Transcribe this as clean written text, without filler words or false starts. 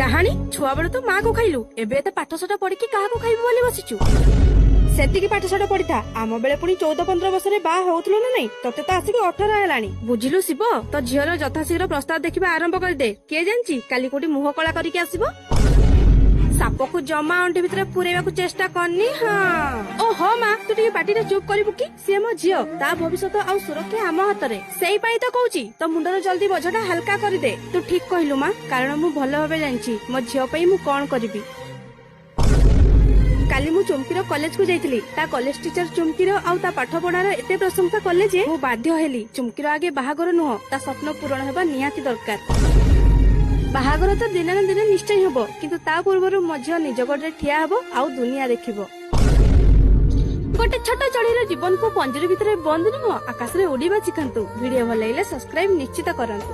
ଡାହାଣୀ ଛୁଆ ବେଳୁ ତୁ ମାଁ କୁ ଖାଇଲୁ, ଏବେ ଏତେ ପାଠଶାଠ ପଢିକି କାହାକୁ ଖାଇବୁ ବୋଲି ବସିଛୁ। ସେତିକି ପାଠଶାଠ ପଢିଥା, ଆମ ବେଳେ ପୁଣି 14-15 ବର୍ଷରେ ବାହା ହଉଥିଲୁ ନା ନାଇଁ? ତତେ ତ ଆସିକି 18 ହେଲାଣି। ବୁଝିଲୁ ଶିବ, ତ ଝିଅର ଯଥାଶୀଘ୍ର ପ୍ରସ୍ତାବ ଦେଖିବା ଆରମ୍ଭ କରିଦେ। କିଏ ଜାଣିଛି କାଲି କୋଉଠି ମୁହଁ କଳା କରିକି ଆସିବ। ସାପକୁ ଜମା ଅଣ୍ଟି ଭିତରେ ପୁରେଇବାକୁ ଚେଷ୍ଟା କରନି। ହଁ ଓହୋ ମା, ତୁ ଟିକେ ପାଟିରେ ଚୁପ୍ କରିବୁ କି? ସିଏ ମୋ ଝିଅ, ତା ଭବିଷ୍ୟତ ଆଉ ସୁରକ୍ଷା ଆମ ହାତରେ। ସେଇ ପାଇଁ ତ କହୁଛି ତ ମୁଣ୍ଡର ଜଲ୍ଦି ବୋଝଟା ହାଲକା କରିଦେ। ତୁ ଠିକ କହିଲୁ ମା, କାରଣ ମୁଁ ଭଲ ଭାବେ ଜାଣିଛି ମୋ ଝିଅ ପାଇଁ ମୁଁ କଣ କରିବି। କାଲି ମୁଁ ଚୁମ୍କିର କଲେଜକୁ ଯାଇଥିଲି। ତା କଲେଜ ଟିଚର ଚୁମ୍କିର ଆଉ ତା ପାଠ ପଢାର ଏତେ ପ୍ରଶଂସା କଲେ ଯେ ମୁଁ ବାଧ୍ୟ ହେଲି। ଚୁମ୍କିର ଆଗେ ବାହାଘର ନୁହଁ, ତା ସ୍ୱପ୍ନ ପୂରଣ ହେବା ନିହାତି ଦରକାର। ବାହାଘର ତ ଦିନେ ନା ଦିନେ ନିଶ୍ଚୟ ହବ, କିନ୍ତୁ ତା ପୂର୍ବରୁ ମୋ ଝିଅ ନିଜ ଗୋଡରେ ଠିଆ ହବ ଆଉ ଦୁନିଆ ଦେଖିବ। ଗୋଟେ ଛୋଟ ଚଢେଇର ଜୀବନକୁ ପଞ୍ଜୁରୀ ଭିତରେ ବନ୍ଦ ନୁହଁ, ଆକାଶରେ ଉଡିବା ଶିଖାନ୍ତୁ। ଭିଡିଓ ଭଲ ଲାଗିଲେ ସବସ୍କ୍ରାଇବ ନିଶ୍ଚିତ କରନ୍ତୁ।